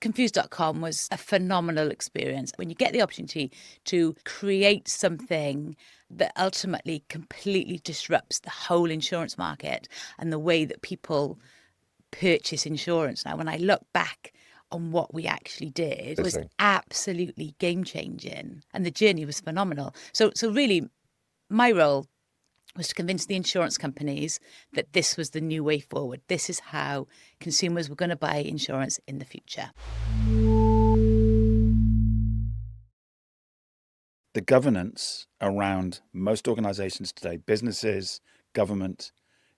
Confused.com was a phenomenal experience. When you get the opportunity to create something that ultimately completely disrupts the whole insurance market and the way that people purchase insurance now, when I look back on what we actually did, it was absolutely game-changing, and the journey was phenomenal. So really, my role was to convince the insurance companies that this was the new way forward. This is how consumers were going to buy insurance in the future. The governance around most organizations today, businesses, government,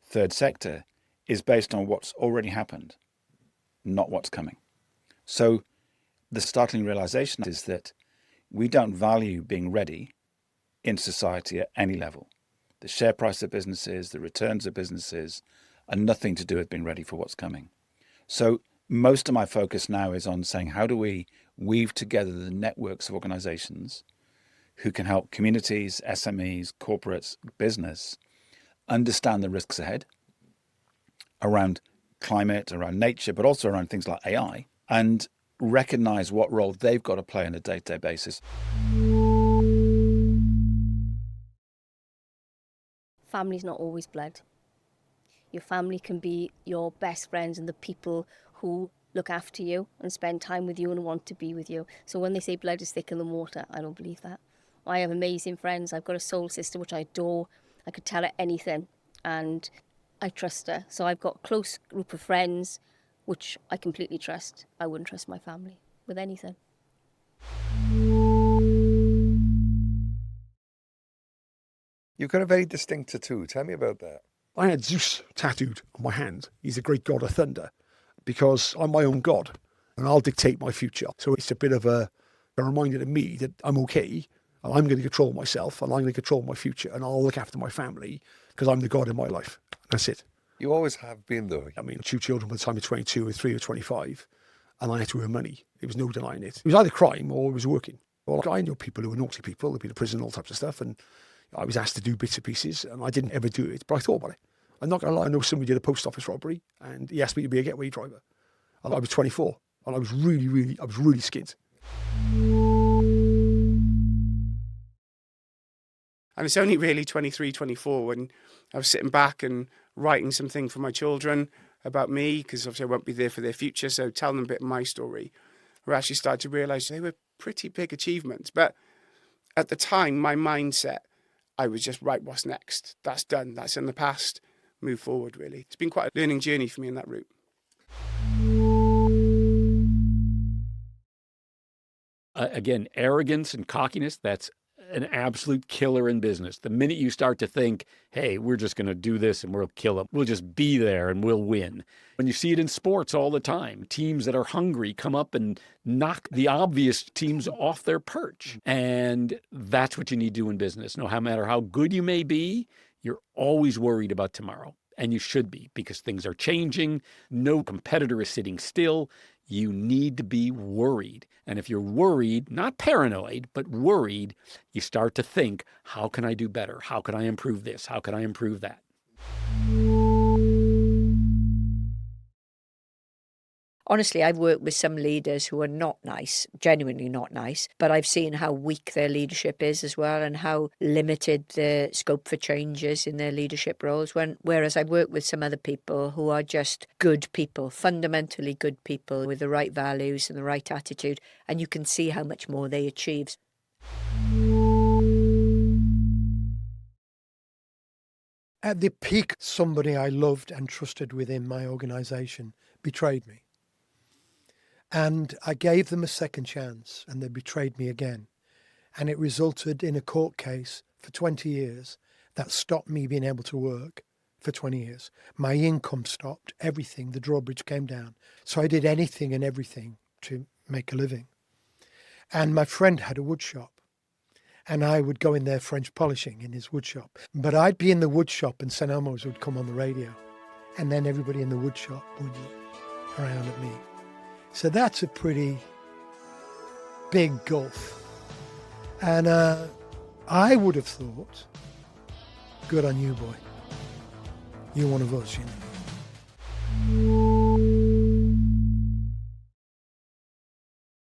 third sector, is based on what's already happened, not what's coming. So the startling realization is that we don't value being ready in society at any level. The share price of businesses, the returns of businesses are nothing to do with being ready for what's coming. So most of my focus now is on saying, how do we weave together the networks of organizations who can help communities, SMEs, corporates, business understand the risks ahead around climate, around nature, but also around things like AI, and recognize what role they've got to play on a day-to-day basis. Family's not always blood. Your family can be your best friends and the people who look after you and spend time with you and want to be with you. So when they say blood is thicker than water, I don't believe that. I have amazing friends. I've got a soul sister which I adore. I could tell her anything and I trust her. So I've got a close group of friends which I completely trust. I wouldn't trust my family with anything. You've got a very distinct tattoo. Tell me about that. I had Zeus tattooed on my hand. He's a great god of thunder because I'm my own god and I'll dictate my future. So it's a bit of a reminder to me that I'm okay and I'm going to control myself and I'm going to control my future and I'll look after my family because I'm the god in my life. That's it. You always have been, though. I mean, 2 children by the time of 22 and 3 or 25 and I had to earn money. There was no denying it. It was either crime or it was working. Well, I know people who were naughty people, they've been to prison, all types of stuff, and I was asked to do bits and pieces, and I didn't ever do it, but I thought about it. I'm not going to lie, I know somebody did a post office robbery, and he asked me to be a getaway driver. And I was 24, and I was really skint. And it's only really 23, 24 when I was sitting back and writing something for my children about me, because obviously I won't be there for their future, so telling them a bit of my story, where I actually started to realise they were pretty big achievements. But at the time, my mindset, I was just, right, what's next? That's done. That's in the past. Move forward, really. It's been quite a learning journey for me in that route. Again, arrogance and cockiness, that's an absolute killer in business. The minute you start to think, hey, we're just going to do this and we'll kill them, we'll just be there and we'll win. When you see it in sports all the time, teams that are hungry come up and knock the obvious teams off their perch. And that's what you need to do in business. No matter how good you may be, you're always worried about tomorrow. And you should be, because things are changing. No competitor is sitting still. You need to be worried. And if you're worried, not paranoid, but worried, you start to think, how can I do better? How can I improve this? How can I improve that? Honestly, I've worked with some leaders who are not nice, genuinely not nice, but I've seen how weak their leadership is as well and how limited the scope for changes in their leadership roles. Whereas I've worked with some other people who are just good people, fundamentally good people with the right values and the right attitude, and you can see how much more they achieve. At the peak, somebody I loved and trusted within my organisation betrayed me. And I gave them a second chance and they betrayed me again. And it resulted in a court case for 20 years that stopped me being able to work for 20 years. My income stopped, everything, the drawbridge came down. So I did anything and everything to make a living. And my friend had a wood shop. And I would go in there French polishing in his wood shop. But I'd be in the wood shop and St. Elmo's would come on the radio. And then everybody in the wood shop would look around at me. So that's a pretty big gulf. And I would have thought, good on you, boy. You're one of us, you know.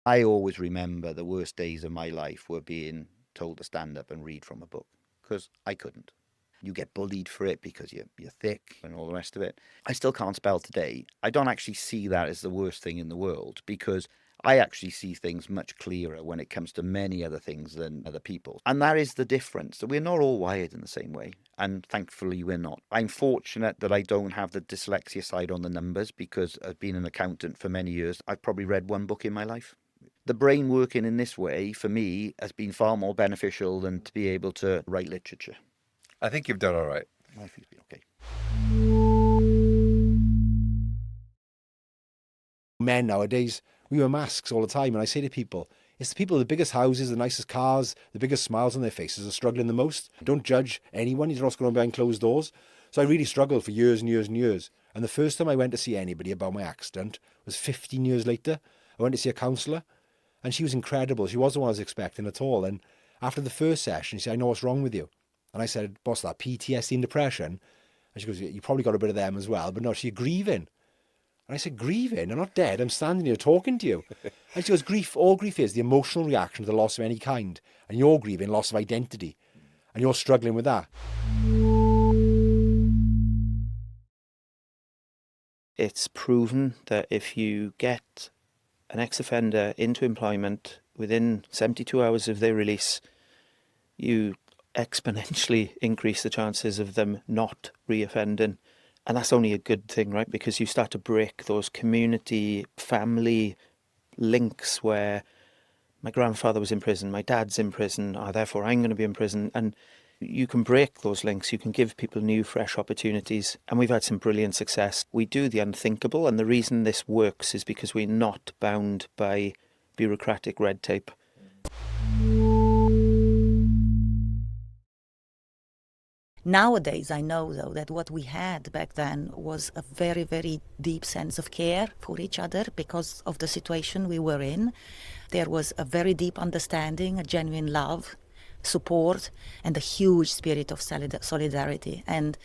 I always remember the worst days of my life were being told to stand up and read from a book, because I couldn't. You get bullied for it because you're thick and all the rest of it. I still can't spell today. I don't actually see that as the worst thing in the world, because I actually see things much clearer when it comes to many other things than other people. And that is the difference. So we're not all wired in the same way. And thankfully we're not. I'm fortunate that I don't have the dyslexia side on the numbers, because I've been an accountant for many years. I've probably read one book in my life. The brain working in this way, for me, has been far more beneficial than to be able to write literature. I think you've done all right. I think it's been okay. Men nowadays, we wear masks all the time. And I say to people, it's the people with the biggest houses, the nicest cars, the biggest smiles on their faces are struggling the most. Don't judge anyone. You're not going on behind closed doors. So I really struggled for years and years and years. And the first time I went to see anybody about my accident was 15 years later. I went to see a counsellor, and she was incredible. She wasn't what I was expecting at all. And after the first session, she said, I know what's wrong with you. And I said, what's that, PTSD and depression? And she goes, you probably got a bit of them as well. But no, she's grieving. And I said, grieving? I'm not dead. I'm standing here talking to you. And she goes, grief, all grief is the emotional reaction to the loss of any kind. And you're grieving loss of identity. And you're struggling with that. It's proven that if you get an ex-offender into employment within 72 hours of their release, you exponentially increase the chances of them not reoffending. And that's only a good thing, right? Because you start to break those community, family links where my grandfather was in prison, my dad's in prison, therefore I'm going to be in prison. And you can break those links. You can give people new, fresh opportunities. And we've had some brilliant success. We do the unthinkable. And the reason this works is because we're not bound by bureaucratic red tape. Nowadays, I know, though, that what we had back then was a very, very deep sense of care for each other because of the situation we were in. There was a very deep understanding, a genuine love, support, and a huge spirit of solidarity. And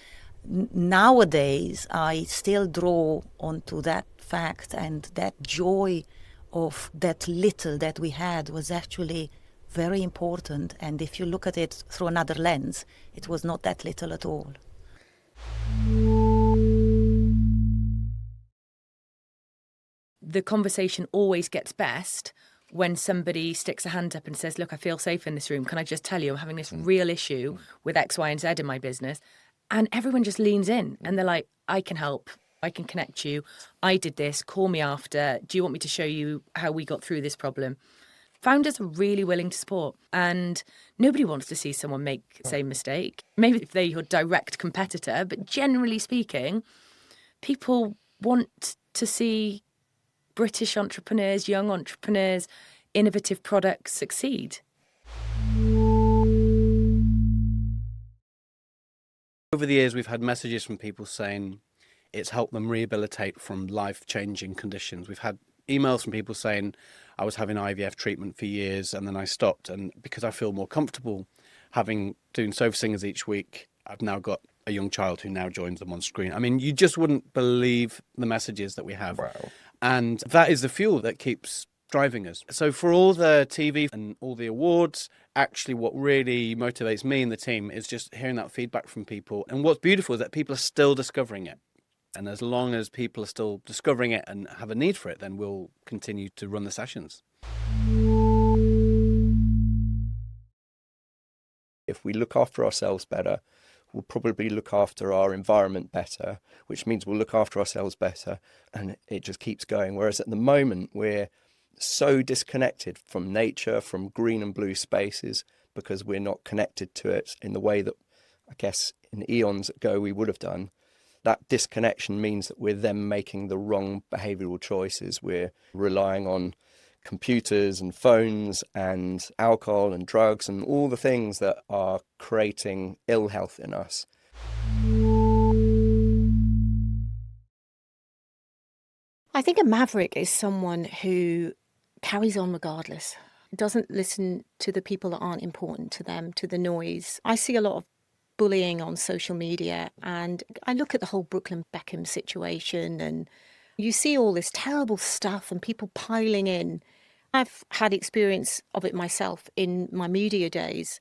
nowadays, I still draw onto that fact, and that joy of that little that we had was actually very important. And if you look at it through another lens, it was not that little at all. The conversation always gets best when somebody sticks a hand up and says, look, I feel safe in this room. Can I just tell you, I'm having this real issue with X, Y, and Z in my business. And everyone just leans in and they're like, I can help. I can connect you. I did this. Call me after. Do you want me to show you how we got through this problem? Founders are really willing to support, and nobody wants to see someone make the same mistake. Maybe if they're your direct competitor, but generally speaking, people want to see British entrepreneurs, young entrepreneurs, innovative products succeed. Over the years, we've had messages from people saying it's helped them rehabilitate from life-changing conditions. We've had emails from people saying, I was having IVF treatment for years and then I stopped, and because I feel more comfortable doing sofa singers each week, I've now got a young child who now joins them on screen. I mean, you just wouldn't believe the messages that we have. Wow. And that is the fuel that keeps driving us. So for all the TV and all the awards, actually what really motivates me and the team is just hearing that feedback from people. And what's beautiful is that people are still discovering it. And as long as people are still discovering it and have a need for it, then we'll continue to run the sessions. If we look after ourselves better, we'll probably look after our environment better, which means we'll look after ourselves better, and it just keeps going. Whereas at the moment, we're so disconnected from nature, from green and blue spaces, because we're not connected to it in the way that I guess in eons ago we would have done. That disconnection means that we're then making the wrong behavioural choices. We're relying on computers and phones and alcohol and drugs and all the things that are creating ill health in us. I think a maverick is someone who carries on regardless, doesn't listen to the people that aren't important to them, to the noise. I see a lot of bullying on social media, and I look at the whole Brooklyn Beckham situation, and you see all this terrible stuff and people piling in. I've had experience of it myself in my media days,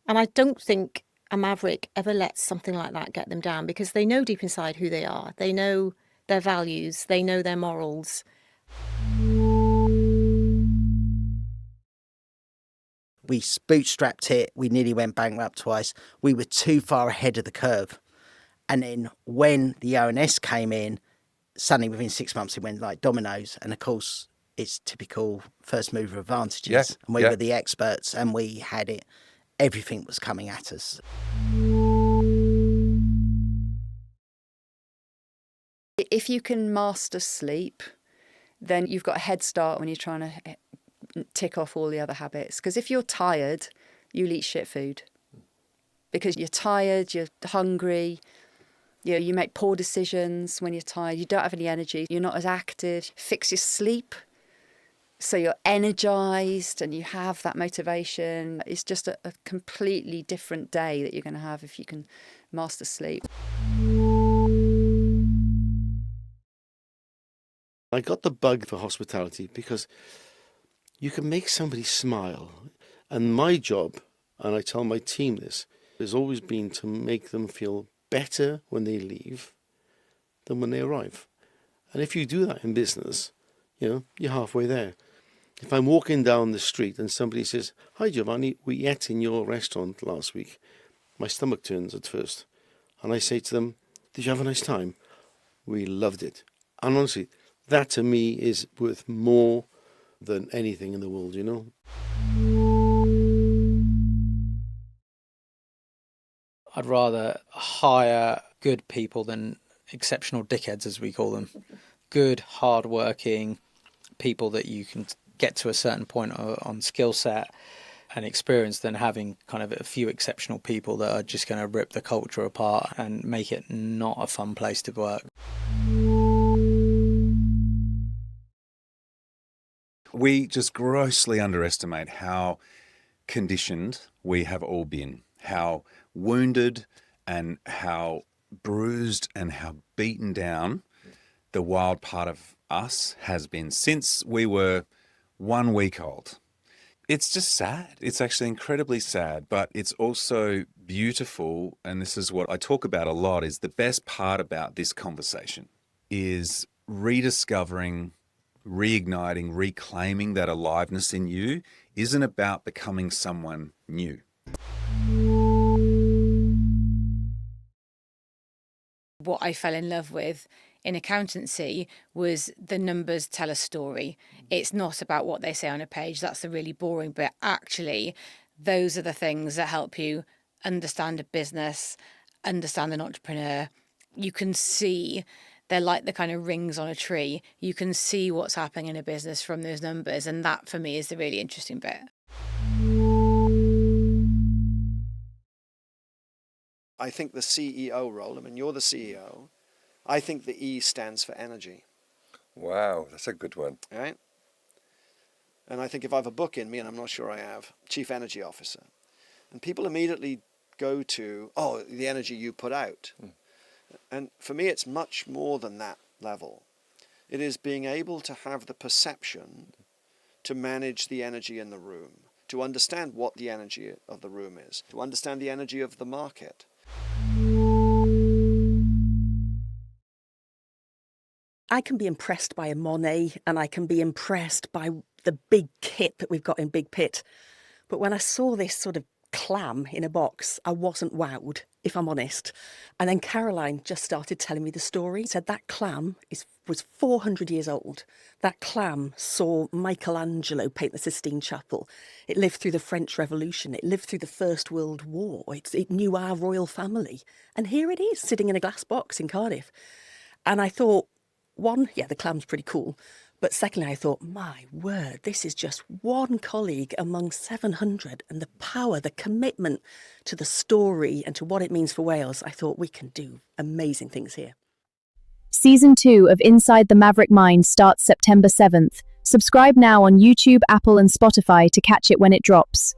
and I don't think a maverick ever lets something like that get them down, because they know deep inside who they are. They know their values, they know their morals. We bootstrapped it. We nearly went bankrupt twice. We were too far ahead of the curve. And then when the ONS came in, suddenly within 6 months it went like dominoes. And of course, it's typical first mover advantages. Yeah, and we yeah. were the experts, and we had it. Everything was coming at us. If you can master sleep, then you've got a head start when you're trying to tick off all the other habits. Because if you're tired, you'll eat shit food. Because you're tired, you're hungry, you make poor decisions when you're tired, you don't have any energy, you're not as active. Fix your sleep so you're energized and you have that motivation. It's just a completely different day that you're going to have if you can master sleep. I got the bug for hospitality because you can make somebody smile. And my job, and I tell my team this, has always been to make them feel better when they leave than when they arrive. And if you do that in business, you're halfway there. If I'm walking down the street and somebody says, "Hi Giovanni, we ate in your restaurant last week," my stomach turns at first. And I say to them, "Did you have a nice time?" "We loved it." And honestly, that to me is worth more than anything in the world, I'd rather hire good people than exceptional dickheads, as we call them. Good, hard-working people that you can get to a certain point on skill set and experience than having kind of a few exceptional people that are just going to rip the culture apart and make it not a fun place to work. We just grossly underestimate how conditioned we have all been, how wounded and how bruised and how beaten down the wild part of us has been since we were 1 week old. It's just sad. It's actually incredibly sad, but it's also beautiful. And this is what I talk about a lot, is the best part about this conversation is rediscovering, reigniting, reclaiming that aliveness in you isn't about becoming someone new. What I fell in love with in accountancy was the numbers tell a story. It's not about what they say on a page. That's the really boring bit. Actually, those are the things that help you understand a business, understand an entrepreneur. You can see, they're like the kind of rings on a tree. You can see what's happening in a business from those numbers. And that, for me, is the really interesting bit. I think the CEO role, you're the CEO, I think the E stands for energy. Wow, that's a good one. Right? And I think if I have a book in me, and I'm not sure I have, Chief Energy Officer, and people immediately go to, oh, the energy you put out. And for me, it's much more than that level. It is being able to have the perception to manage the energy in the room, to understand what the energy of the room is, to understand the energy of the market. I can be impressed by a Monet and I can be impressed by the big kit that we've got in Big Pit. But when I saw this sort of clam in a box, I wasn't wowed, if I'm honest. And then Caroline just started telling me the story. Said that clam was 400 years old. That clam saw Michelangelo paint the Sistine Chapel. It lived through the French Revolution. It lived through the First World War. It knew our royal family. And here it is, sitting in a glass box in Cardiff. And I thought, one, yeah, the clam's pretty cool. But secondly, I thought, my word, this is just one colleague among 700, and the power, the commitment to the story and to what it means for Wales. I thought we can do amazing things here. Season 2 of Inside the Maverick Mind starts September 7th. Subscribe now on YouTube, Apple and Spotify to catch it when it drops.